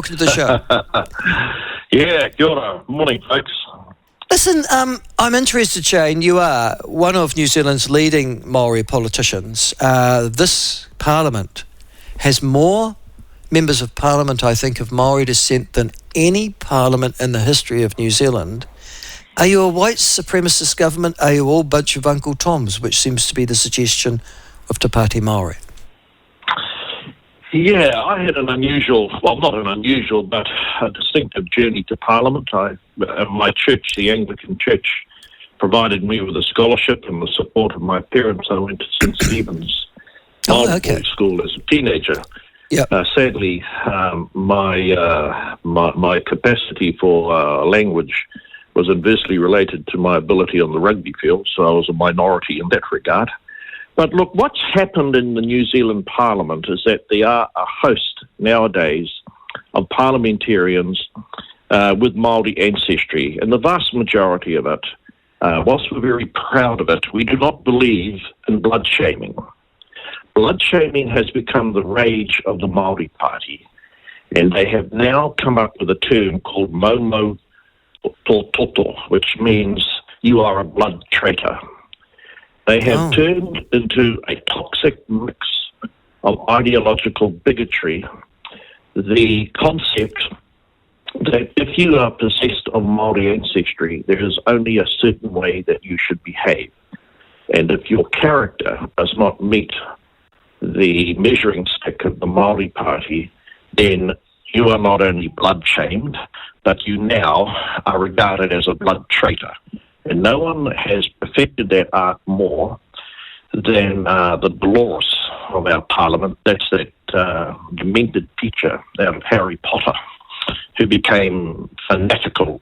welcome to the show. Yeah, kia ora. Morning, folks. Listen, I'm interested, Shane. You are one of New Zealand's leading Māori politicians. This Parliament has more members of Parliament, I think, of Māori descent than any Parliament in the history of New Zealand. Are you a white supremacist government? Are you all a bunch of Uncle Toms, which seems to be the suggestion of Te Pāti Māori? Yeah, I had an unusual, well, not an unusual, but a distinctive journey to Parliament. My church, the Anglican Church, provided me with a scholarship and the support of my parents. I went to St. Stephen's Boys School as a teenager. Yep. Sadly, my capacity for language was inversely related to my ability on the rugby field, so I was a minority in that regard. But look, what's happened in the New Zealand Parliament is that there are a host nowadays of parliamentarians with Māori ancestry, and the vast majority of it, whilst we're very proud of it, we do not believe in blood shaming. Blood shaming has become the rage of the Māori Party, and they have now come up with a term called Momo Toto, which means you are a blood traitor. They have turned into a toxic mix of ideological bigotry, the concept that if you are possessed of Māori ancestry, there is only a certain way that you should behave. And if your character does not meet the measuring stick of the Māori Party, then you are not only blood shamed, but you now are regarded as a blood traitor. And no one has perfected that art more than the Dolores of our Parliament. That's that demented teacher out of Harry Potter, who became fanatical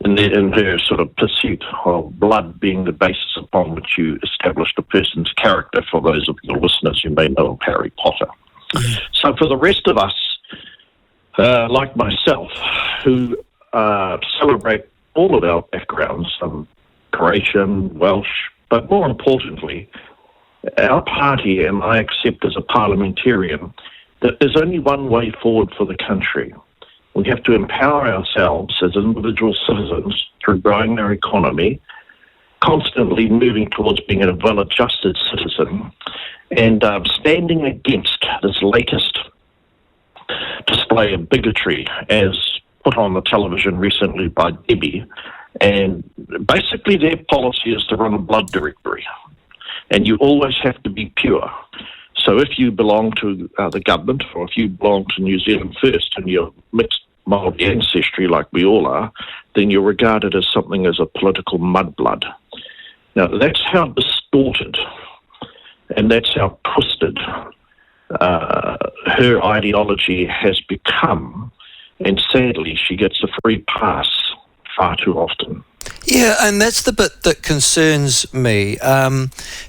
in her sort of pursuit of blood being the basis upon which you established a person's character, for those of your listeners who may know of Harry Potter. So for the rest of us, like myself, who celebrate all of our backgrounds, Croatian, Welsh, but more importantly, our party, and I accept as a parliamentarian, that there's only one way forward for the country. We have to empower ourselves as individual citizens through growing our economy, constantly moving towards being a well-adjusted citizen, and standing against this latest display of bigotry as put on the television recently by Debbie. And basically their policy is to run a blood directory, and you always have to be pure. So if you belong to the government, or if you belong to New Zealand First and you're mixed Māori ancestry like we all are, then you're regarded as something as a political mudblood. Now that's how distorted and that's how twisted her ideology has become, and sadly she gets a free pass far too often. Yeah, and that's the bit that concerns me,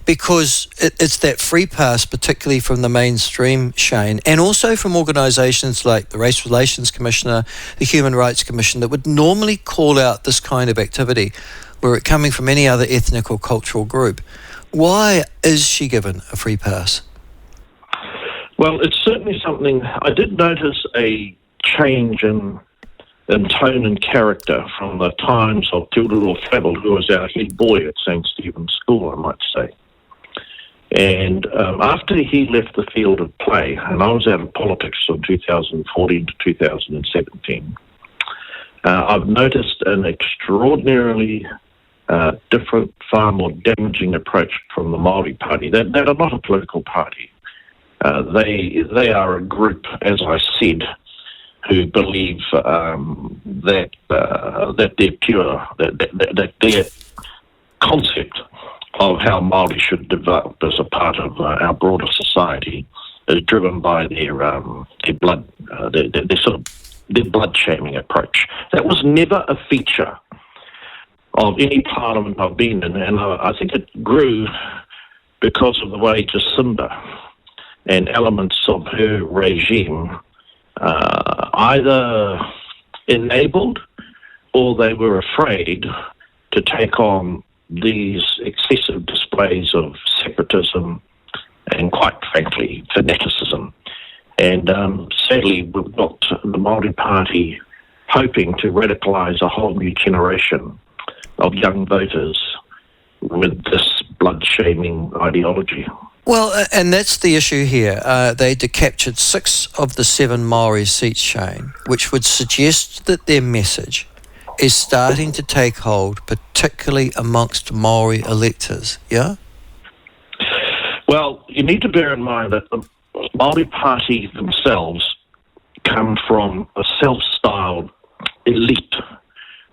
because it's that free pass, particularly from the mainstream, Shane, and also from organisations like the Race Relations Commissioner, the Human Rights Commission, that would normally call out this kind of activity were it coming from any other ethnic or cultural group. Why is she given a free pass? Well, it's certainly something. I did notice a change in tone and character from the times of Te Flavel, who was our head boy at St. Stephen's School, I might say. And after he left the field of play, and I was out of politics from 2014 to 2017, I've noticed an extraordinarily different, far more damaging approach from the Māori Party. They're not a political party. They are a group, as I said, who believe that they're pure, that their concept of how Māori should develop as a part of our broader society is driven by their blood, their blood shaming approach. That was never a feature of any parliament I've been in, and I think it grew because of the way Jacinda and elements of her regime either enabled or they were afraid to take on these excessive displays of separatism and, quite frankly, fanaticism. And sadly, we've got the Māori Party hoping to radicalise a whole new generation of young voters with this blood-shaming ideology. Well, and that's the issue here. They captured 6 of the 7 Māori seats, Shane, which would suggest that their message is starting to take hold, particularly amongst Māori electors, yeah? Well, you need to bear in mind that the Māori Party themselves come from a self-styled elite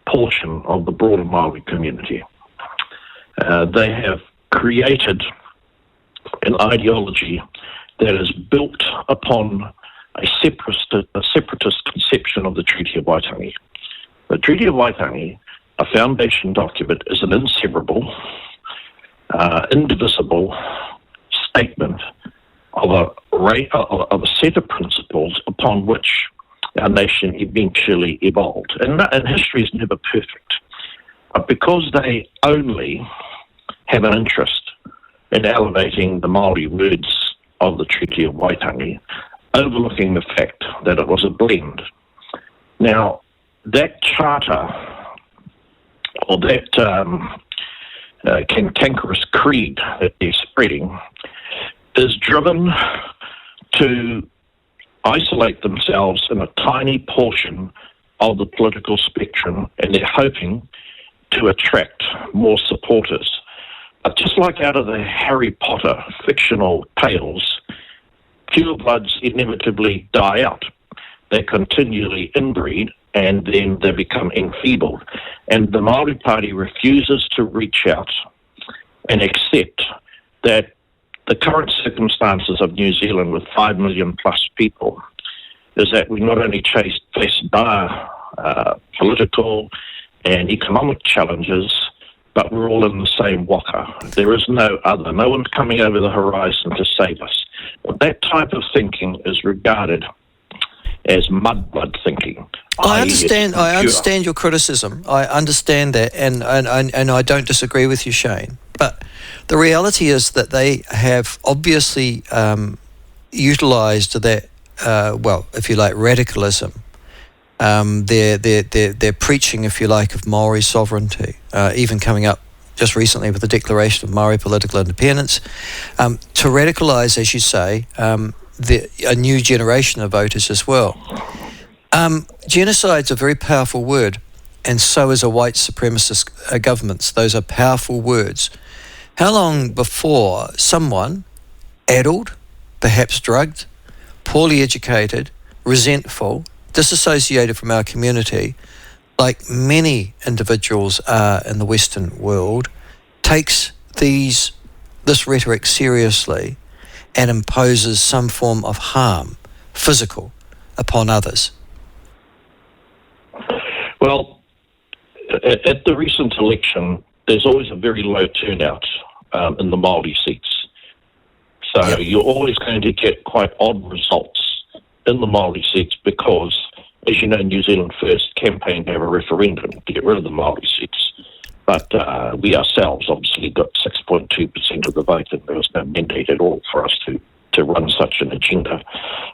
portion of the broader Māori community. They have created an ideology that is built upon a separatist conception of the Treaty of Waitangi. The Treaty of Waitangi, a foundation document, is an inseparable, indivisible statement of a set of principles upon which our nation eventually evolved. And history is never perfect. But because they only have an interest in elevating the Māori words of the Treaty of Waitangi, overlooking the fact that it was a blend. Now, that charter, or that cantankerous creed that they're spreading, is driven to isolate themselves in a tiny portion of the political spectrum, and they're hoping to attract more supporters. But just like out of the Harry Potter fictional tales, purebloods inevitably die out. They continually inbreed, and then they become enfeebled. And the Māori Party refuses to reach out and accept that the current circumstances of New Zealand with 5 million plus people is that we not only face dire political and economic challenges, but we're all in the same waka. There is no other. No one's coming over the horizon to save us. But that type of thinking is regarded as mudblood thinking. I understand your criticism. I understand that, and I don't disagree with you, Shane. But the reality is that they have obviously utilised that, if you like, radicalism. They're preaching, if you like, of Māori sovereignty, even coming up just recently with the Declaration of Māori Political Independence, to radicalise, as you say, a new generation of voters as well. Genocide's a very powerful word, and so is a white supremacist governments. Those are powerful words. How long before someone, addled, perhaps drugged, poorly educated, resentful, disassociated from our community, like many individuals are in the Western world, takes this rhetoric seriously and imposes some form of harm, physical, upon others? Well, at the recent election, there's always a very low turnout in the Māori seats. So Yep. You're always going to get quite odd results in the Māori seats because, as you know, New Zealand First campaigned to have a referendum to get rid of the Māori seats. But we ourselves obviously got 6.2% of the vote, and there was no mandate at all for us to run such an agenda.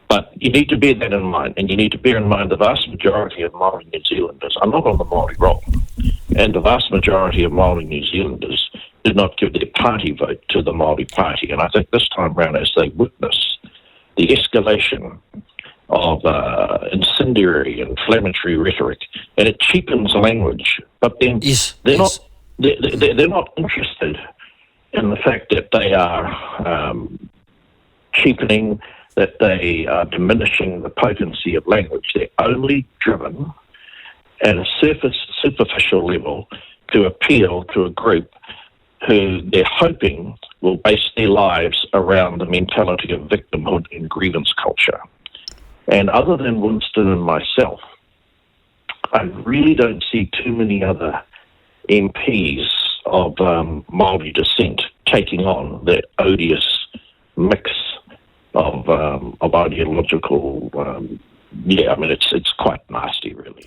But you need to bear that in mind, and you need to bear in mind the vast majority of Māori New Zealanders are not on the Māori roll, and the vast majority of Māori New Zealanders did not give their party vote to the Māori Party. And I think this time round, as they witness the escalation of incendiary, inflammatory rhetoric, and it cheapens language. But then they're not interested in the fact that they are cheapening, that they are diminishing the potency of language. They're only driven at a superficial level to appeal to a group who they're hoping will base their lives around the mentality of victimhood and grievance culture. And other than Winston and myself, I really don't see too many other MPs of Māori descent taking on that odious mix of ideological, it's quite nasty, really.